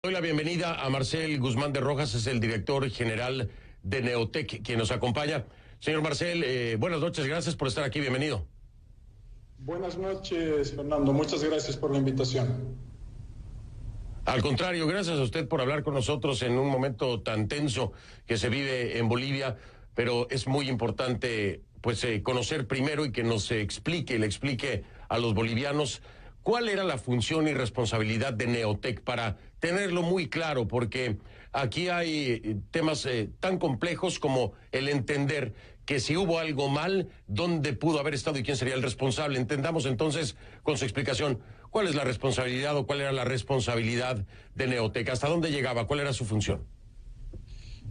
Doy la bienvenida a Marcel Guzmán de Rojas, es el director general de Neotec, quien nos acompaña. Señor Marcel, buenas noches, gracias por estar aquí, bienvenido. Buenas noches, Fernando, muchas gracias por la invitación. Al contrario, gracias a usted por hablar con nosotros en un momento tan tenso que se vive en Bolivia, pero es muy importante conocer primero y que nos le explique a los bolivianos cuál era la función y responsabilidad de Neotec para tenerlo muy claro, porque aquí hay temas tan complejos como el entender que si hubo algo mal, dónde pudo haber estado y quién sería el responsable. Entendamos entonces con su explicación cuál es la responsabilidad o cuál era la responsabilidad de Neotec, hasta dónde llegaba, cuál era su función.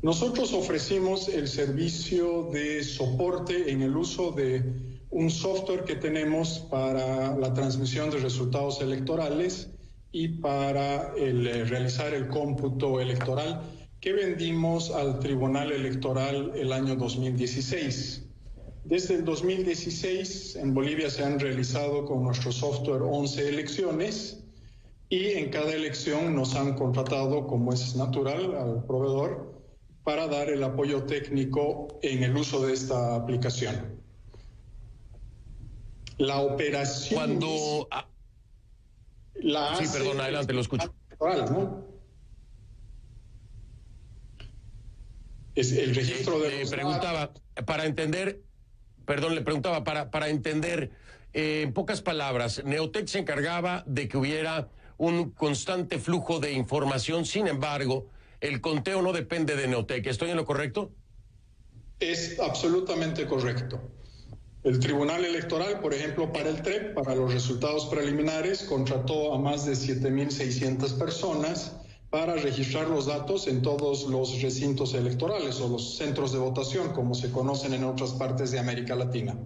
Nosotros ofrecimos el servicio de soporte en el uso de un software que tenemos para la transmisión de resultados electorales y para realizar el cómputo electoral que vendimos al Tribunal Electoral el año 2016. Desde el 2016 en Bolivia se han realizado con nuestro software 11 elecciones y en cada elección nos han contratado, como es natural, al proveedor para dar el apoyo técnico en el uso de esta aplicación. La operación... Cuando... Sí, perdón, adelante, lo escucho. ¿No? Es el registro de... Le preguntaba, para entender, en pocas palabras, Neotec se encargaba de que hubiera un constante flujo de información, sin embargo, el conteo no depende de Neotec. ¿Estoy en lo correcto? Es absolutamente correcto. El Tribunal Electoral, por ejemplo, para el TREP, para los resultados preliminares, contrató a más de 7.600 personas para registrar los datos en todos los recintos electorales o los centros de votación, como se conocen en otras partes de América Latina.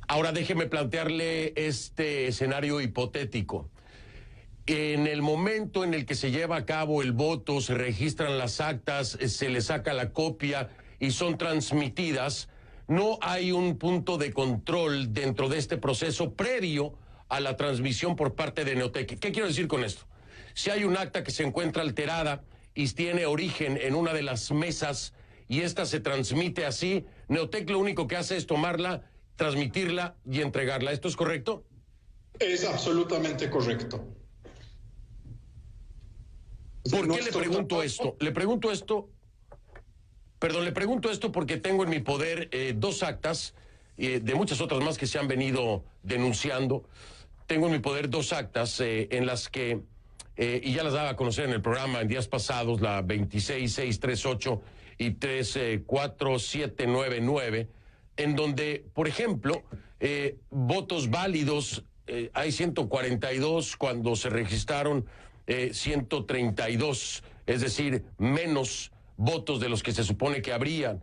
Ahora déjeme plantearle este escenario hipotético. En el momento en el que se lleva a cabo el voto, se registran las actas, se le saca la copia y son transmitidas, no hay un punto de control dentro de este proceso previo a la transmisión por parte de Neotec. ¿Qué quiero decir con esto? Si hay un acta que se encuentra alterada y tiene origen en una de las mesas y esta se transmite así, Neotec lo único que hace es tomarla, transmitirla y entregarla. ¿Esto es correcto? Es absolutamente correcto. ¿Por qué le pregunto esto? Le pregunto esto porque tengo en mi poder dos actas, de muchas otras más que se han venido denunciando. Tengo en mi poder dos actas en las que, y ya las daba a conocer en el programa en días pasados, la 26638 y 34799, en donde, por ejemplo, votos válidos, hay 142 cuando se registraron 132, es decir, menos votos de los que se supone que habrían.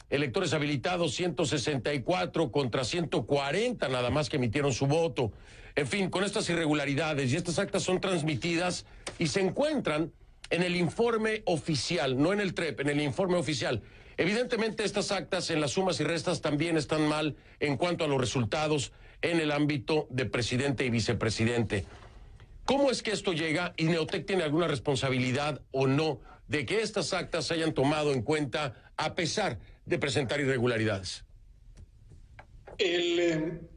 Electores habilitados 164 contra 140 nada más que emitieron su voto. En fin, con estas irregularidades, y estas actas son transmitidas y se encuentran en el informe oficial, no en el TREP, en el informe oficial. Evidentemente estas actas en las sumas y restas también están mal en cuanto a los resultados en el ámbito de presidente y vicepresidente. ¿Cómo es que esto llega y Neotec tiene alguna responsabilidad o no de que estas actas se hayan tomado en cuenta a pesar de presentar irregularidades? El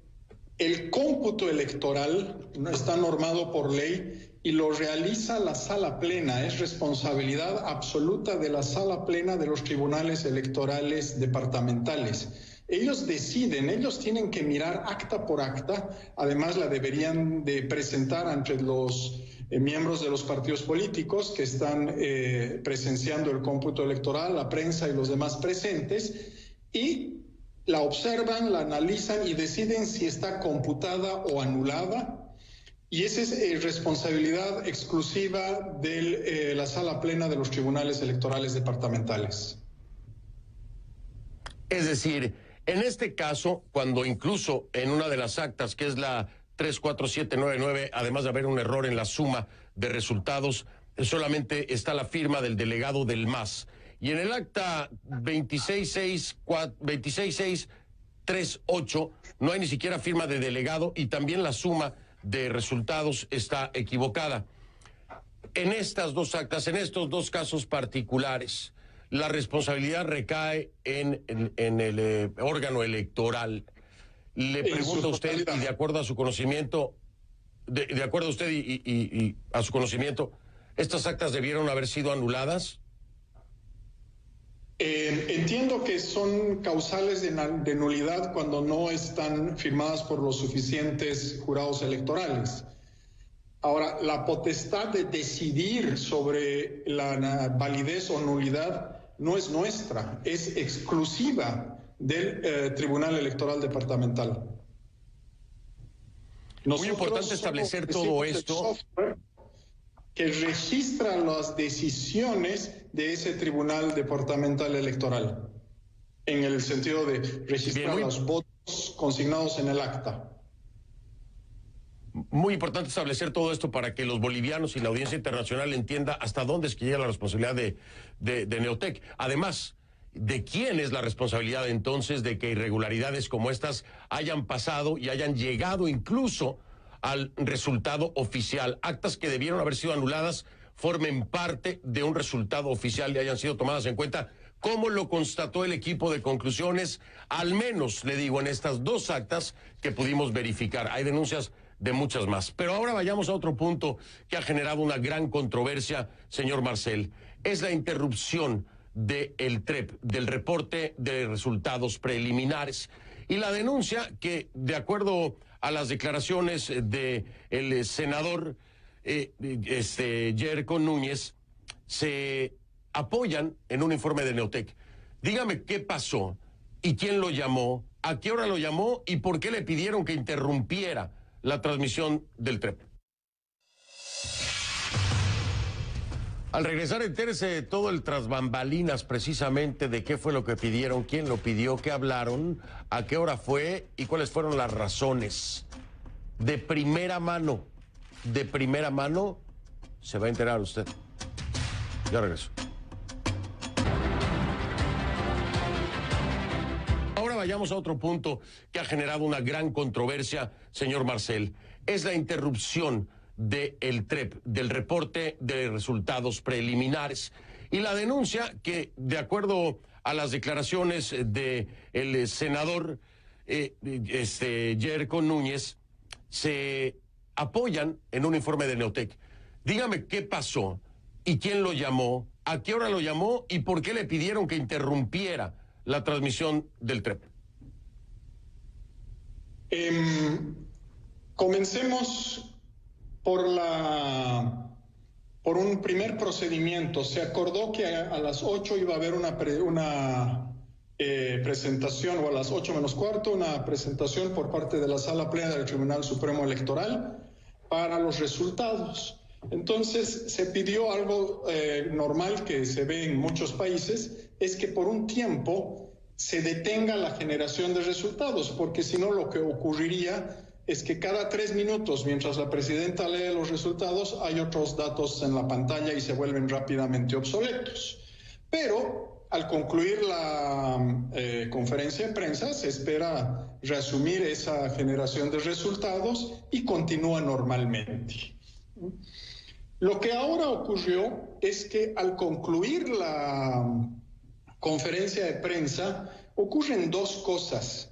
cómputo electoral está normado por ley y lo realiza la sala plena. Es responsabilidad absoluta de la sala plena de los tribunales electorales departamentales. Ellos deciden, ellos tienen que mirar acta por acta, además la deberían de presentar ante los miembros de los partidos políticos que están presenciando el cómputo electoral, la prensa y los demás presentes, y la observan, la analizan y deciden si está computada o anulada, y esa es responsabilidad exclusiva de la sala plena de los tribunales electorales departamentales. Es decir, en este caso, cuando incluso en una de las actas, que es la 34799, además de haber un error en la suma de resultados, solamente está la firma del delegado del MAS. Y en el acta 26638 no hay ni siquiera firma de delegado y también la suma de Resultados está equivocada. En estas dos actas, en estos dos casos particulares, la responsabilidad recae en el órgano electoral. Le pregunto a usted, y de acuerdo a su conocimiento, de acuerdo a usted y a su conocimiento, ¿estas actas debieron haber sido anuladas? Entiendo que son causales de nulidad cuando no están firmadas por los suficientes jurados electorales. Ahora, la potestad de decidir sobre la validez o nulidad no es nuestra, es exclusiva del Tribunal Electoral Departamental. Muy importante establecer todo esto. Que registra las decisiones de ese Tribunal Departamental Electoral, en el sentido de registrar los votos consignados en el acta. Muy importante establecer todo esto para que los bolivianos y la audiencia internacional entienda hasta dónde es que llega la responsabilidad de Neotec. Además, ¿de quién es la responsabilidad entonces de que irregularidades como estas hayan pasado y hayan llegado incluso al resultado oficial? Actas que debieron haber sido anuladas formen parte de un resultado oficial y hayan sido tomadas en cuenta, como lo constató el equipo de conclusiones, al menos, le digo, en estas dos actas que pudimos verificar. Hay denuncias de muchas más. Pero ahora vayamos a otro punto que ha generado una gran controversia, señor Marcel. Es la interrupción del TREP, del reporte de resultados preliminares. Y la denuncia que, de acuerdo a las declaraciones del senador Yerko Núñez, se apoyan en un informe de Neotec. Dígame qué pasó y quién lo llamó, a qué hora lo llamó y por qué le pidieron que interrumpiera la transmisión del TREP. Al regresar, entérese de todo el tras bambalinas, precisamente de qué fue lo que pidieron, quién lo pidió, qué hablaron, a qué hora fue y cuáles fueron las razones. De primera mano, se va a enterar usted. Ya regreso. Ahora vayamos a otro punto que ha generado una gran controversia, señor Marcel. Es la interrupción del TREP, del reporte de resultados preliminares. Y la denuncia que, de acuerdo a las declaraciones del senador Yerko Núñez, se apoyan en un informe de Neotec. Dígame qué pasó y quién lo llamó, a qué hora lo llamó y por qué le pidieron que interrumpiera la transmisión del TREP. Comencemos por un primer procedimiento. Se acordó que a las 8 iba a haber una presentación, o a las 8 menos cuarto, una presentación por parte de la Sala Plena del Tribunal Supremo Electoral para los resultados. Entonces se pidió algo normal que se ve en muchos países, es que por un tiempo se detenga la generación de resultados, porque si no lo que ocurriría es que cada 3 minutos, mientras la presidenta lee los resultados, hay otros datos en la pantalla y se vuelven rápidamente obsoletos. Pero al concluir la conferencia de prensa, se espera reasumir esa generación de resultados y continúa normalmente. Lo que ahora ocurrió es que al concluir la conferencia de prensa, ocurren dos cosas.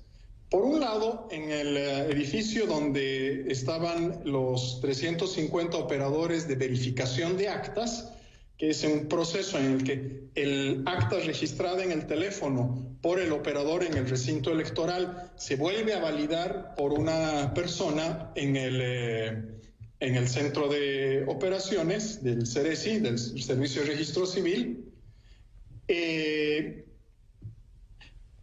Por un lado, en el edificio donde estaban los 350 operadores de verificación de actas, que es un proceso en el que el acta registrada en el teléfono por el operador en el recinto electoral se vuelve a validar por una persona en el centro de operaciones del CERECI, del Servicio de Registro Civil,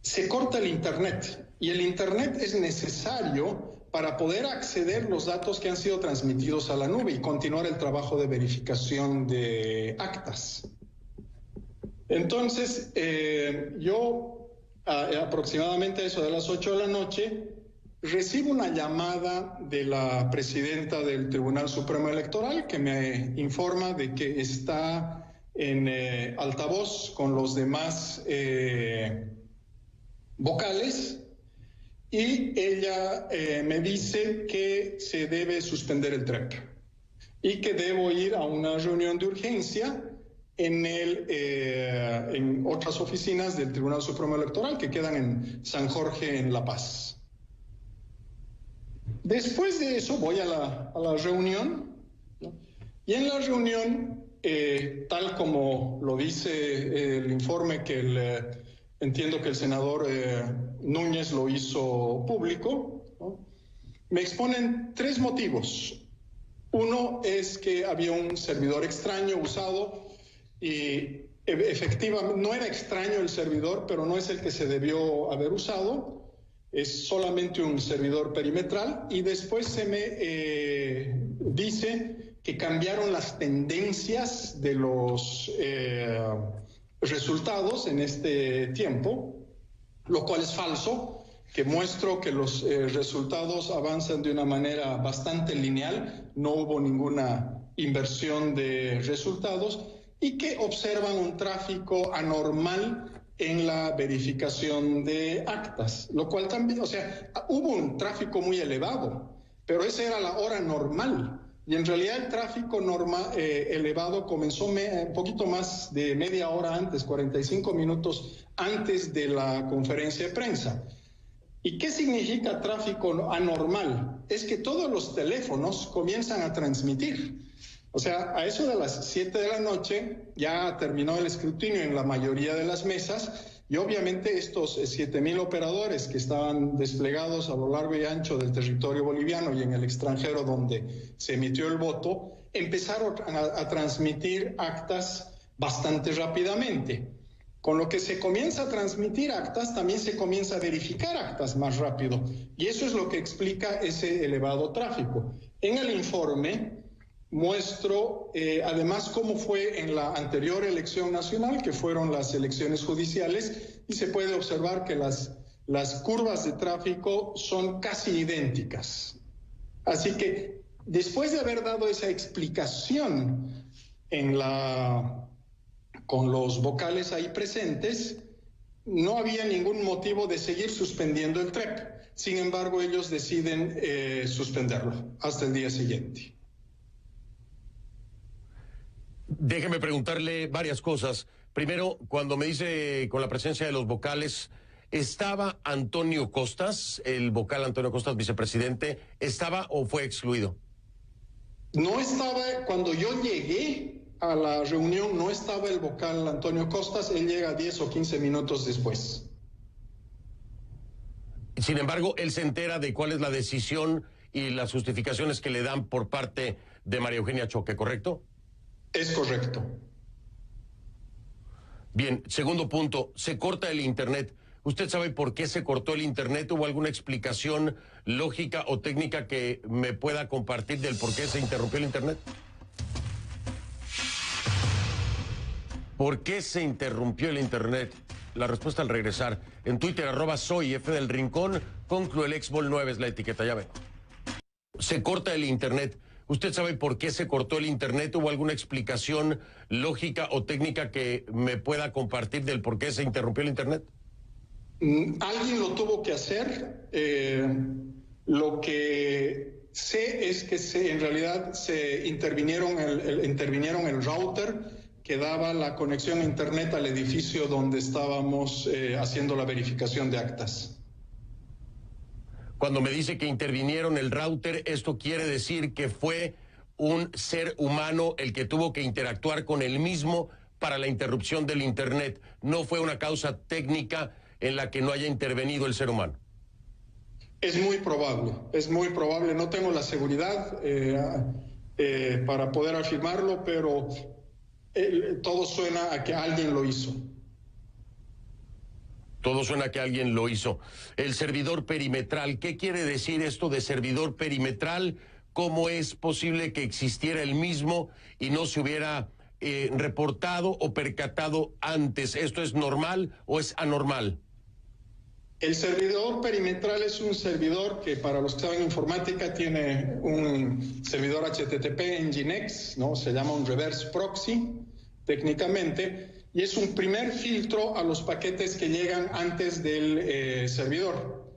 se corta el Internet. Y el Internet es necesario para poder acceder a los datos que han sido transmitidos a la nube y continuar el trabajo de verificación de actas. Entonces, yo aproximadamente a eso de las 8 de la noche, recibo una llamada de la presidenta del Tribunal Supremo Electoral que me informa de que está en altavoz con los demás vocales y ella me dice que se debe suspender el TREP y que debo ir a una reunión de urgencia en otras oficinas del Tribunal Supremo Electoral que quedan en San Jorge, en La Paz. Después de eso voy a la reunión, ¿no? Y en la reunión, tal como lo dice el informe que entiendo que el senador Núñez lo hizo público, ¿no? Me exponen 3 motivos. Uno es que había un servidor extraño usado y efectivamente no era extraño el servidor, pero no es el que se debió haber usado. Es solamente un servidor perimetral, y después se me dice que cambiaron las tendencias de los resultados en este tiempo, lo cual es falso, que muestro que los resultados avanzan de una manera bastante lineal, no hubo ninguna inversión de resultados, y que observan un tráfico anormal en la verificación de actas, lo cual también, o sea, hubo un tráfico muy elevado, pero esa era la hora normal, y en realidad el tráfico elevado comenzó un poquito más de media hora antes, 45 minutos antes de la conferencia de prensa. ¿Y qué significa tráfico anormal? Es que todos los teléfonos comienzan a transmitir. O sea, a eso de las 7 de la noche ya terminó el escrutinio en la mayoría de las mesas, y obviamente estos 7,000 operadores que estaban desplegados a lo largo y ancho del territorio boliviano y en el extranjero donde se emitió el voto, empezaron a transmitir actas bastante rápidamente. Con lo que se comienza a transmitir actas, también se comienza a verificar actas más rápido, y eso es lo que explica ese elevado tráfico. En el informe muestro además cómo fue en la anterior elección nacional, que fueron las elecciones judiciales, y se puede observar que las curvas de tráfico son casi idénticas. Así que después de haber dado esa explicación con los vocales ahí presentes, no había ningún motivo de seguir suspendiendo el TREP. Sin embargo, ellos deciden suspenderlo hasta el día siguiente. Déjeme preguntarle varias cosas. Primero, cuando me dice con la presencia de los vocales, ¿estaba Antonio Costas, el vocal Antonio Costas, vicepresidente, estaba o fue excluido? No estaba, cuando yo llegué a la reunión, no estaba el vocal Antonio Costas, él llega 10 o 15 minutos después. Sin embargo, él se entera de cuál es la decisión y las justificaciones que le dan por parte de María Eugenia Choque, ¿correcto? Es correcto. Bien, segundo punto, se corta el internet. ¿Usted sabe por qué se cortó el internet? ¿Hubo alguna explicación lógica o técnica que me pueda compartir del por qué se interrumpió el internet? ¿Por qué se interrumpió el internet? La respuesta al regresar. En Twitter, @soy F del Rincón, con Cluelexbol 9 es la etiqueta, ya ven. Se corta el internet. ¿Usted sabe por qué se cortó el internet? ¿Hubo alguna explicación lógica o técnica que me pueda compartir del por qué se interrumpió el internet? Alguien lo tuvo que hacer. Lo que sé es que en realidad se intervinieron el router que daba la conexión a internet al edificio donde estábamos haciendo la verificación de actas. Cuando me dice que intervinieron el router, ¿esto quiere decir que fue un ser humano el que tuvo que interactuar con el mismo para la interrupción del internet? ¿No fue una causa técnica en la que no haya intervenido el ser humano? Es muy probable, no tengo la seguridad para poder afirmarlo, pero todo suena a que alguien lo hizo. Todo suena a que alguien lo hizo. El servidor perimetral, ¿qué quiere decir esto de servidor perimetral? ¿Cómo es posible que existiera el mismo y no se hubiera reportado o percatado antes? ¿Esto es normal o es anormal? El servidor perimetral es un servidor que, para los que saben informática, tiene un servidor HTTP Nginx, ¿no? Se llama un reverse proxy, técnicamente, y es un primer filtro a los paquetes que llegan antes del servidor.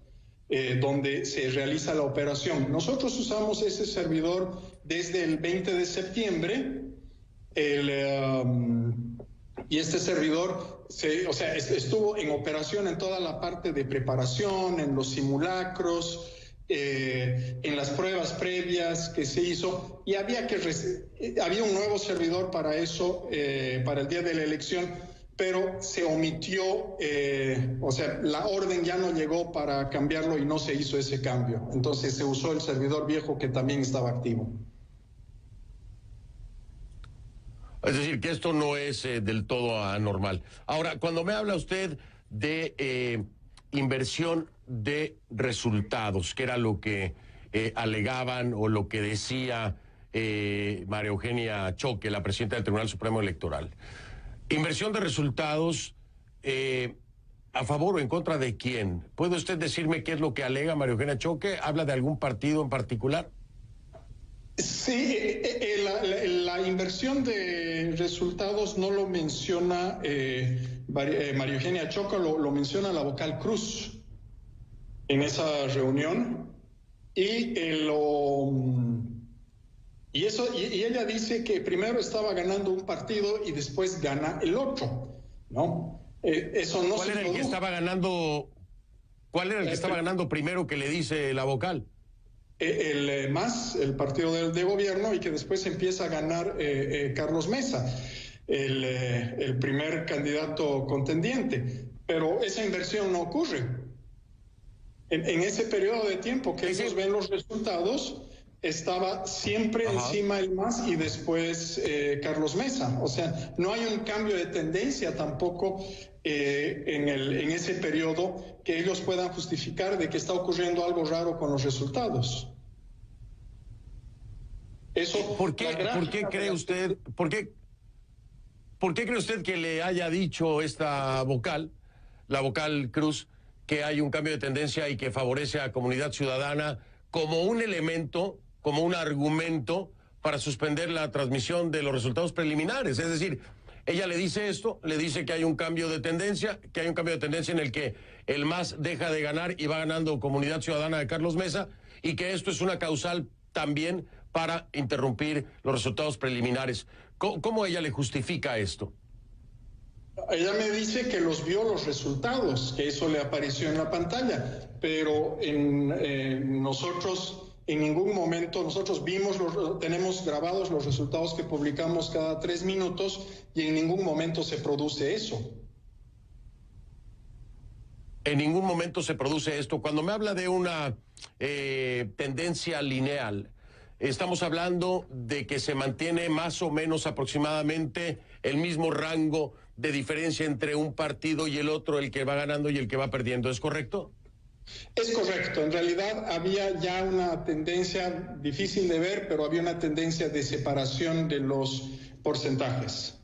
donde se realiza la operación. Nosotros usamos ese servidor desde el 20 de septiembre y este servidor estuvo en operación en toda la parte de preparación, en los simulacros, en las pruebas previas que se hizo, y había un nuevo servidor para eso, para el día de la elección, pero se omitió, la orden ya no llegó para cambiarlo y no se hizo ese cambio. Entonces se usó el servidor viejo que también estaba activo. Es decir, que esto no es del todo anormal. Ahora, cuando me habla usted de inversión de resultados, que era lo que alegaban o lo que decía María Eugenia Choque, la presidenta del Tribunal Supremo Electoral. Inversión de resultados, ¿a favor o en contra de quién? ¿Puede usted decirme qué es lo que alega María Eugenia Choque? ¿Habla de algún partido en particular? Sí, la inversión de resultados no lo menciona María Eugenia Choque, lo menciona la vocal Cruz en esa reunión, y ella dice que primero estaba ganando un partido y después gana el otro, ¿no? Eso no. ¿Cuál era el que estaba ganando? ¿Cuál era el que estaba ganando primero, que le dice la vocal? El partido de gobierno, y que después empieza a ganar Carlos Mesa, el primer candidato contendiente. Pero esa inversión no ocurre. En ese periodo de tiempo que ellos ven los resultados, estaba siempre encima el MAS y después Carlos Mesa. O sea, no hay un cambio de tendencia tampoco en ese periodo que ellos puedan justificar de que está ocurriendo algo raro con los resultados. ¿Por qué cree usted que le haya dicho esta vocal, la vocal Cruz, que hay un cambio de tendencia y que favorece a Comunidad Ciudadana como un elemento, como un argumento para suspender la transmisión de los resultados preliminares? Es decir, ella le dice esto, le dice que hay un cambio de tendencia, en el que el MAS deja de ganar y va ganando Comunidad Ciudadana de Carlos Mesa, y que esto es una causal también para interrumpir los resultados preliminares. ¿Cómo ella le justifica esto? Ella me dice que vio los resultados, que eso le apareció en la pantalla, pero nosotros en ningún momento, tenemos grabados los resultados que publicamos cada 3 minutos, y en ningún momento se produce eso. En ningún momento se produce esto. Cuando me habla de una tendencia lineal, estamos hablando de que se mantiene más o menos aproximadamente el mismo rango de diferencia entre un partido y el otro, el que va ganando y el que va perdiendo. ¿Es correcto? Es correcto. En realidad había ya una tendencia difícil de ver, pero había una tendencia de separación de los porcentajes.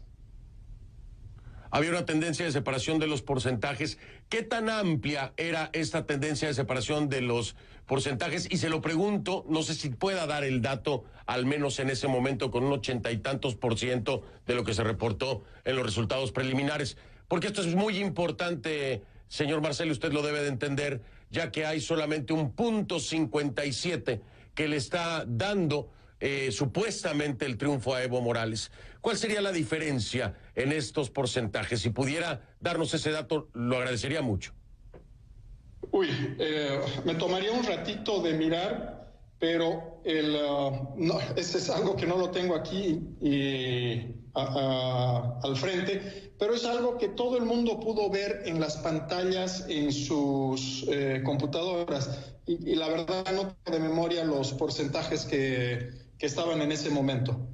Había una tendencia de separación de los porcentajes. ¿Qué tan amplia era esta tendencia de separación de los porcentajes? Y se lo pregunto, no sé si pueda dar el dato, al menos en ese momento, con un 80 y tantos % de lo que se reportó en los resultados preliminares. Porque esto es muy importante, señor Marcelo, usted lo debe de entender, ya que hay solamente un 0.57 que le está dando supuestamente el triunfo a Evo Morales. ¿Cuál sería la diferencia en estos porcentajes? Si pudiera darnos ese dato, lo agradecería mucho. Me tomaría un ratito de mirar, pero ese es algo que no lo tengo aquí al frente, pero es algo que todo el mundo pudo ver en las pantallas en sus computadoras, y la verdad no tengo de memoria los porcentajes que estaban en ese momento.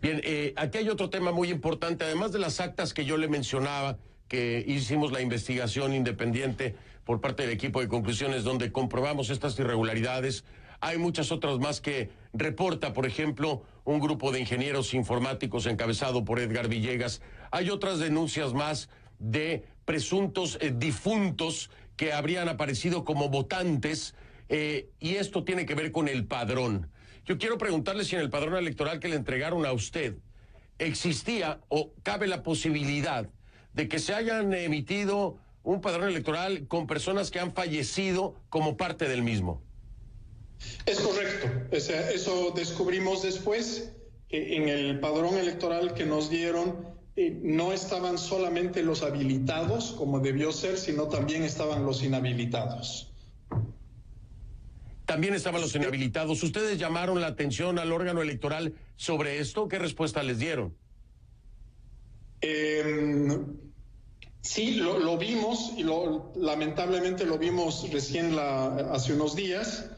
Bien, aquí hay otro tema muy importante, además de las actas que yo le mencionaba, que hicimos la investigación independiente por parte del equipo de conclusiones donde comprobamos estas irregularidades. Hay muchas otras más que reporta, por ejemplo, un grupo de ingenieros informáticos encabezado por Edgar Villegas. Hay otras denuncias más de presuntos difuntos que habrían aparecido como votantes, y esto tiene que ver con el padrón. Yo quiero preguntarle si en el padrón electoral que le entregaron a usted existía o cabe la posibilidad de que se hayan emitido un padrón electoral con personas que han fallecido como parte del mismo. Es correcto. O sea, eso descubrimos después, que en el padrón electoral que nos dieron no estaban solamente los habilitados, como debió ser, sino también estaban los inhabilitados. También estaban los inhabilitados. ¿Ustedes llamaron la atención al órgano electoral sobre esto? ¿Qué respuesta les dieron? Sí, lo vimos y lamentablemente lo vimos recién hace unos días,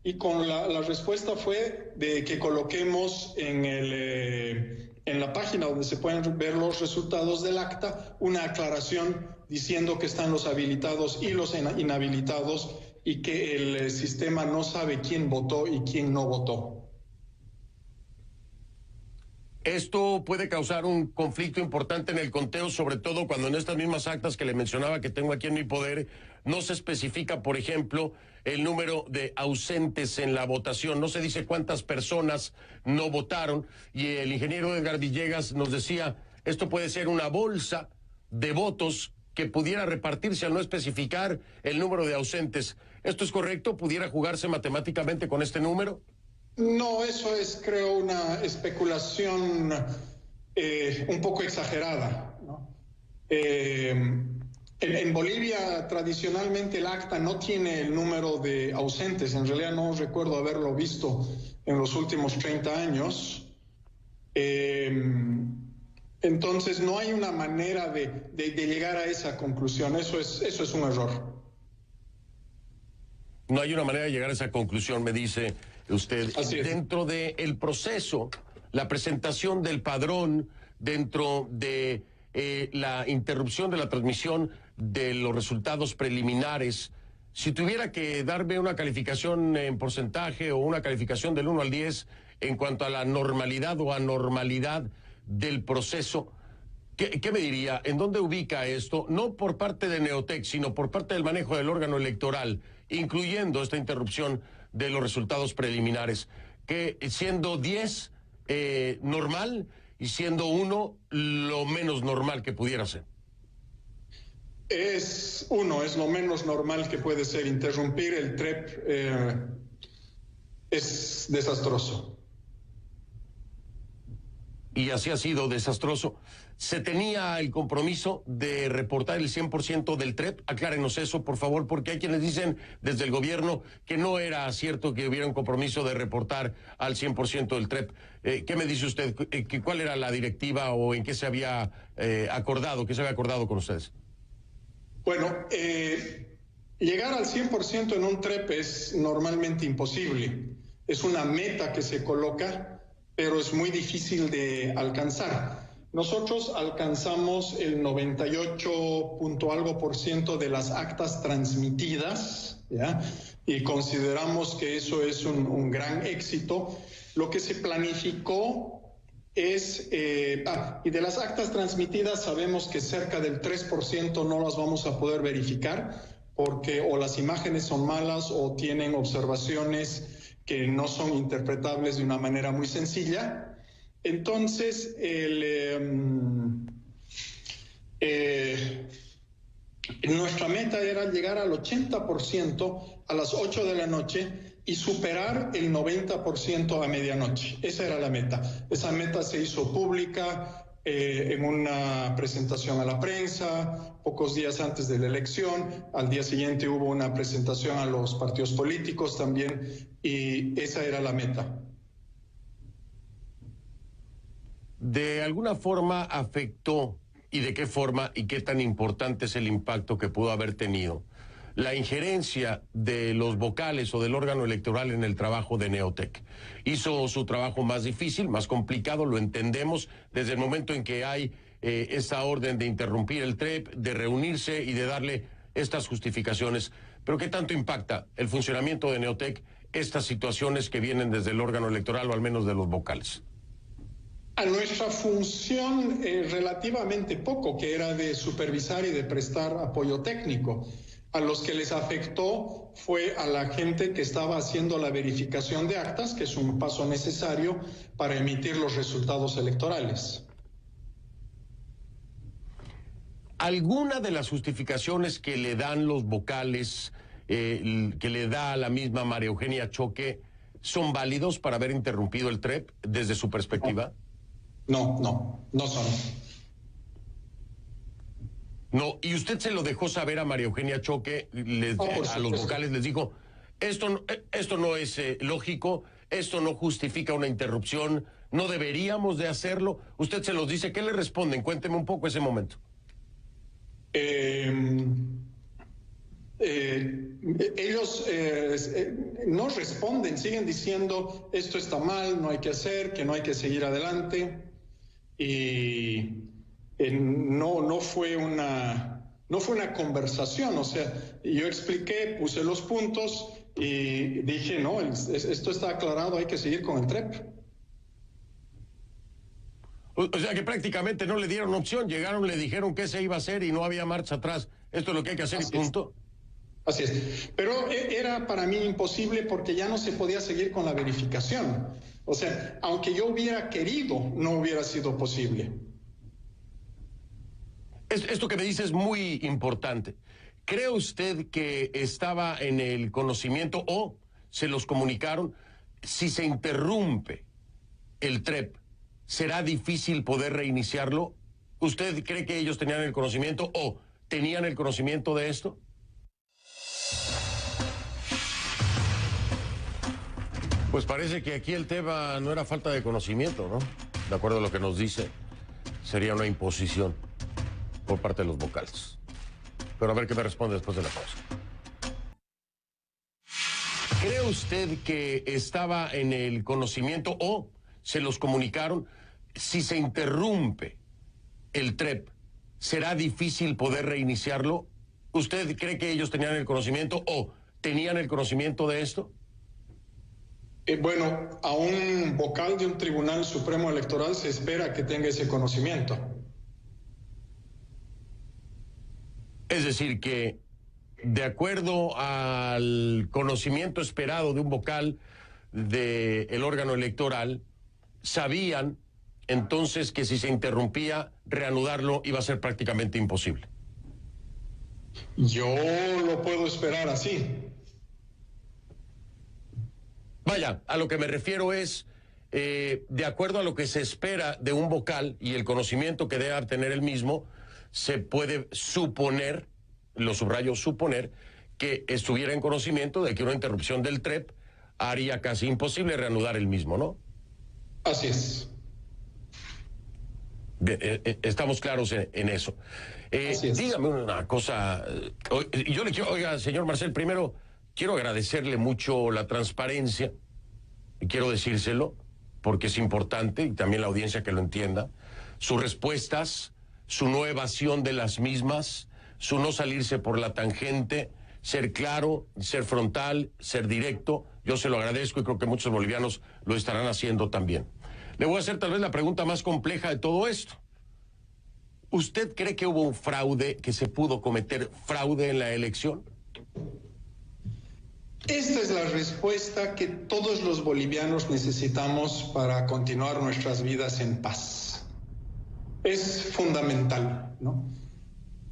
y con la respuesta fue de que coloquemos en la página donde se pueden ver los resultados del acta una aclaración diciendo que están los habilitados y los inhabilitados y que el sistema no sabe quién votó y quién no votó. Esto puede causar un conflicto importante en el conteo, sobre todo cuando en estas mismas actas que le mencionaba que tengo aquí en mi poder, no se especifica, por ejemplo, el número de ausentes en la votación. No se dice cuántas personas no votaron, y el ingeniero Edgar Villegas nos decía, esto puede ser una bolsa de votos que pudiera repartirse al no especificar el número de ausentes. ¿Esto es correcto? ¿Pudiera jugarse matemáticamente con este número? No, eso es, creo, una especulación un poco exagerada, ¿no? En Bolivia, tradicionalmente, el acta no tiene el número de ausentes. En realidad no recuerdo haberlo visto en los últimos 30 años. Entonces, no hay una manera de llegar a esa conclusión. Eso es un error. No hay una manera de llegar a esa conclusión, me dice usted. Así es. Dentro del proceso, la presentación del padrón, dentro de la interrupción de la transmisión de los resultados preliminares, si tuviera que darme una calificación en porcentaje o una calificación del 1 al 10 en cuanto a la normalidad o anormalidad del proceso, ¿qué me diría? ¿En dónde ubica esto? No por parte de Neotec, sino por parte del manejo del órgano electoral, incluyendo esta interrupción de los resultados preliminares, que siendo 10 normal y siendo 1 lo menos normal que pudiera ser. Es lo menos normal que puede ser. Interrumpir el TREP es desastroso. Y así ha sido desastroso. ¿Se tenía el compromiso de reportar el 100% del TREP? Aclárenos eso, por favor, porque hay quienes dicen desde el gobierno que no era cierto que hubiera un compromiso de reportar al 100% del TREP. ¿Qué me dice usted? ¿Cuál era la directiva o en qué se había acordado? ¿Qué se había acordado con ustedes? Bueno, llegar al 100% en un TREP es normalmente imposible. Es una meta que se coloca, pero es muy difícil de alcanzar. Nosotros alcanzamos el 98% de las actas transmitidas, ¿ya? Y consideramos que eso es un gran éxito. Lo que se planificó es, y de las actas transmitidas sabemos que cerca del 3% no las vamos a poder verificar porque o las imágenes son malas o tienen observaciones que no son interpretables de una manera muy sencilla. Entonces, nuestra meta era llegar al 80% a las 8 de la noche y superar el 90% a medianoche. Esa era la meta. Esa meta se hizo pública en una presentación a la prensa, pocos días antes de la elección. Al día siguiente hubo una presentación a los partidos políticos también, y esa era la meta. ¿De alguna forma afectó, y de qué forma, y qué tan importante es el impacto que pudo haber tenido la injerencia de los vocales o del órgano electoral en el trabajo de Neotec? Hizo su trabajo más difícil, más complicado, lo entendemos, desde el momento en que hay esa orden de interrumpir el TREP, de reunirse y de darle estas justificaciones. Pero ¿qué tanto impacta el funcionamiento de Neotec estas situaciones que vienen desde el órgano electoral, o al menos de los vocales? A nuestra función relativamente poco, que era de supervisar y de prestar apoyo técnico. A los que les afectó fue a la gente que estaba haciendo la verificación de actas, que es un paso necesario para emitir los resultados electorales. ¿Alguna de las justificaciones que le dan los vocales, que le da a la misma María Eugenia Choque, son válidos para haber interrumpido el TREP desde su perspectiva? No son. No, y usted se lo dejó saber a María Eugenia Choque, a los vocales les dijo, esto no es lógico, esto no justifica una interrupción, no deberíamos de hacerlo. Usted se los dice, ¿qué le responden? Cuénteme un poco ese momento. Ellos no responden, siguen diciendo esto está mal, no hay que hacer, que no hay que seguir adelante. Y no fue una conversación, o sea, yo expliqué, puse los puntos y dije, no, esto está aclarado, hay que seguir con el TREP. O sea que prácticamente no le dieron opción, llegaron, le dijeron que se iba a hacer y no había marcha atrás. Esto es lo que hay que hacer y punto. Así es. Pero era para mí imposible porque ya no se podía seguir con la verificación. O sea, aunque yo hubiera querido, no hubiera sido posible. Esto que me dice es muy importante. ¿Cree usted que estaba en el conocimiento o se los comunicaron? Si se interrumpe el TREP, ¿será difícil poder reiniciarlo? ¿Usted cree que ellos tenían el conocimiento o tenían el conocimiento de esto? Pues parece que aquí el tema no era falta de conocimiento, ¿no? De acuerdo a lo que nos dice, sería una imposición por parte de los vocales. Pero a ver qué me responde después de la pausa. ¿Cree usted que estaba en el conocimiento o se los comunicaron? Si se interrumpe el TREP, ¿será difícil poder reiniciarlo? ¿Usted cree que ellos tenían el conocimiento o tenían el conocimiento de esto? Bueno, a un vocal de un Tribunal Supremo Electoral se espera que tenga ese conocimiento. Es decir, que de acuerdo al conocimiento esperado de un vocal del órgano electoral, sabían entonces que si se interrumpía, reanudarlo iba a ser prácticamente imposible. Yo lo puedo esperar así. Vaya, a lo que me refiero es, de acuerdo a lo que se espera de un vocal y el conocimiento que debe tener el mismo, se puede suponer, lo subrayo, suponer, que estuviera en conocimiento de que una interrupción del TREP haría casi imposible reanudar el mismo, ¿no? Así es. Bien, estamos claros en eso. Así es. Dígame una cosa, yo le quiero, oiga, señor Marcel, primero quiero agradecerle mucho la transparencia, y quiero decírselo, porque es importante, y también la audiencia que lo entienda, sus respuestas, su no evasión de las mismas, su no salirse por la tangente, ser claro, ser frontal, ser directo. Yo se lo agradezco y creo que muchos bolivianos lo estarán haciendo también. Le voy a hacer tal vez la pregunta más compleja de todo esto. ¿Usted cree que hubo un fraude, que se pudo cometer fraude en la elección? Esta es la respuesta que todos los bolivianos necesitamos para continuar nuestras vidas en paz. Es fundamental, ¿no?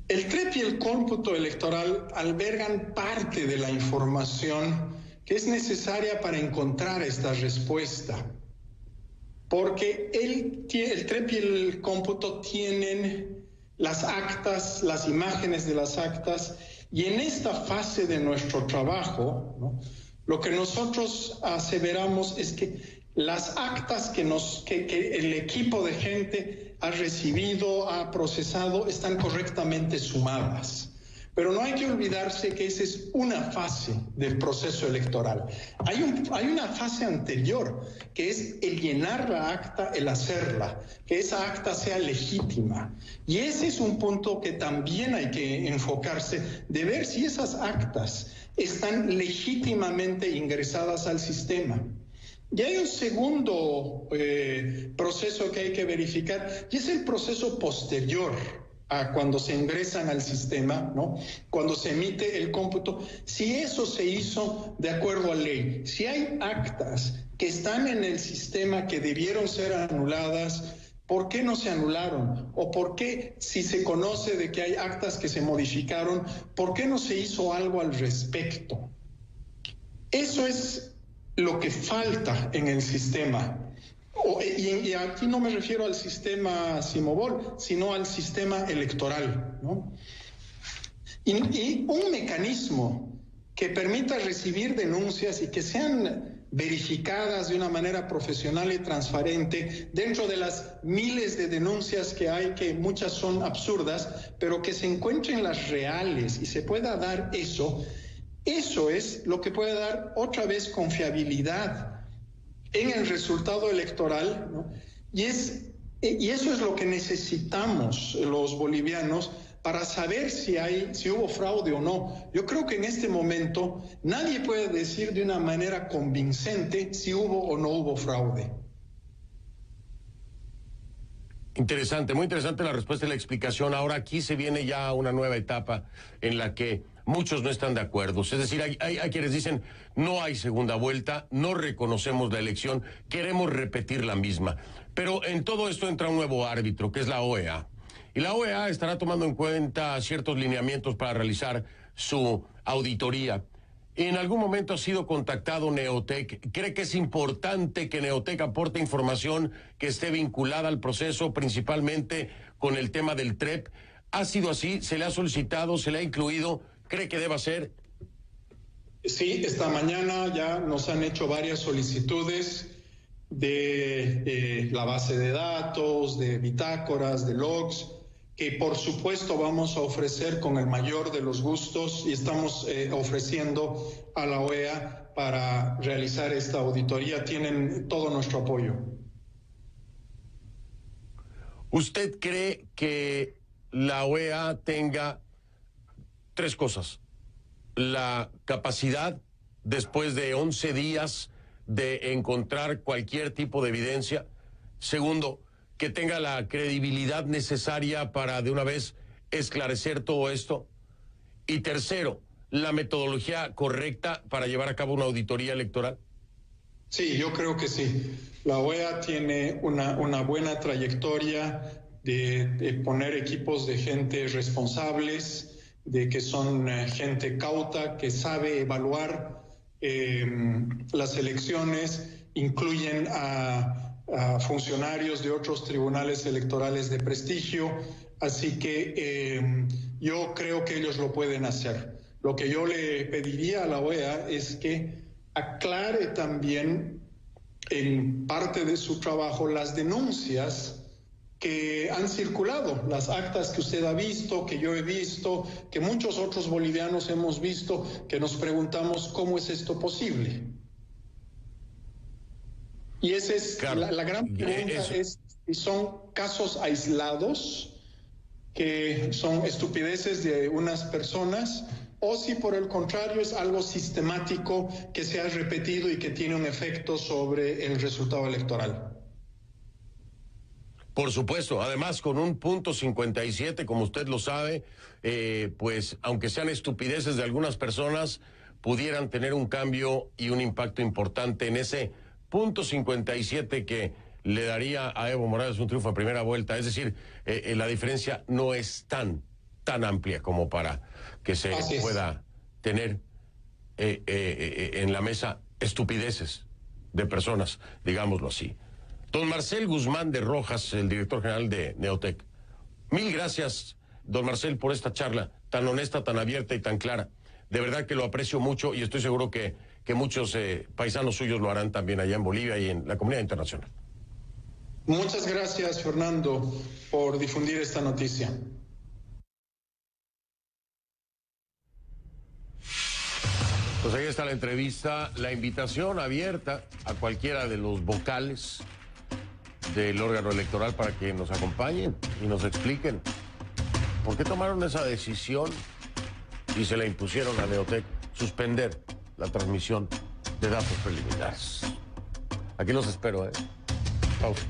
El TREP y el cómputo electoral albergan parte de la información que es necesaria para encontrar esta respuesta, porque el TREP y el cómputo tienen las actas, las imágenes de las actas, y en esta fase de nuestro trabajo, ¿no?, lo que nosotros aseveramos es que las actas que el equipo de gente ha recibido, ha procesado, están correctamente sumadas. Pero no hay que olvidarse que esa es una fase del proceso electoral. Hay una fase anterior, que es el llenar la acta, el hacerla, que esa acta sea legítima. Y ese es un punto que también hay que enfocarse, de ver si esas actas están legítimamente ingresadas al sistema. Y hay un segundo proceso que hay que verificar, y es el proceso posterior a cuando se ingresan al sistema, ¿no?, cuando se emite el cómputo, si eso se hizo de acuerdo a ley. Si hay actas que están en el sistema que debieron ser anuladas, ¿Por qué no se anularon? ¿O por qué, si se conoce de que hay actas que se modificaron, por qué no se hizo algo al respecto? Eso es lo que falta en el sistema. Y aquí no me refiero al sistema Simobol, sino al sistema electoral, ¿no? Y un mecanismo que permita recibir denuncias y que sean verificadas de una manera profesional y transparente dentro de las miles de denuncias que hay, que muchas son absurdas, pero que se encuentren las reales y se pueda dar eso. Eso es lo que puede dar otra vez confiabilidad en el resultado electoral, ¿no? Y eso es lo que necesitamos los bolivianos para saber si hubo fraude o no. Yo creo que en este momento nadie puede decir de una manera convincente si hubo o no hubo fraude. Interesante, muy interesante la respuesta y la explicación. Ahora aquí se viene ya una nueva etapa en la que muchos no están de acuerdo. Es decir, hay quienes dicen, no hay segunda vuelta, no reconocemos la elección, queremos repetir la misma. Pero en todo esto entra un nuevo árbitro, que es la OEA. Y la OEA estará tomando en cuenta ciertos lineamientos para realizar su auditoría. En algún momento ha sido contactado Neotec. ¿Cree que es importante que Neotec aporte información que esté vinculada al proceso, principalmente con el tema del TREP? ¿Ha sido así? ¿Se le ha solicitado? ¿Se le ha incluido? ¿Cree que deba ser? Sí, esta mañana ya nos han hecho varias solicitudes de la base de datos, de bitácoras, de logs, que por supuesto vamos a ofrecer con el mayor de los gustos y estamos ofreciendo a la OEA para realizar esta auditoría. Tienen todo nuestro apoyo. ¿Usted cree que la OEA tenga tres cosas? La capacidad, después de 11 días, de encontrar cualquier tipo de evidencia. Segundo, que tenga la credibilidad necesaria para de una vez esclarecer todo esto. Y tercero, la metodología correcta para llevar a cabo una auditoría electoral. Sí, yo creo que sí. La OEA tiene una buena trayectoria de poner equipos de gente responsables, de que son gente cauta, que sabe evaluar las elecciones, incluyen a funcionarios de otros tribunales electorales de prestigio, así que yo creo que ellos lo pueden hacer. Lo que yo le pediría a la OEA es que aclare también en parte de su trabajo las denuncias que han circulado, las actas que usted ha visto, que yo he visto, que muchos otros bolivianos hemos visto, que nos preguntamos cómo es esto posible. Y esa es claro, la gran pregunta, es si son casos aislados, que son estupideces de unas personas, o si por el contrario es algo sistemático que se ha repetido y que tiene un efecto sobre el resultado electoral. Por supuesto, además con un punto 57, como usted lo sabe, pues aunque sean estupideces de algunas personas, pudieran tener un cambio y un impacto importante en ese punto 57 que le daría a Evo Morales un triunfo a primera vuelta. Es decir, la diferencia no es tan amplia como para que se pueda tener en la mesa estupideces de personas, digámoslo así. Don Marcel Guzmán de Rojas, el director general de Neotec. Mil gracias, don Marcel, por esta charla tan honesta, tan abierta y tan clara. De verdad que lo aprecio mucho y estoy seguro que muchos paisanos suyos lo harán también allá en Bolivia y en la comunidad internacional. Muchas gracias, Fernando, por difundir esta noticia. Pues ahí está la entrevista, la invitación abierta a cualquiera de los vocales del órgano electoral para que nos acompañen y nos expliquen por qué tomaron esa decisión y se la impusieron a Neotec, suspender la transmisión de datos preliminares. Aquí los espero, Pausa.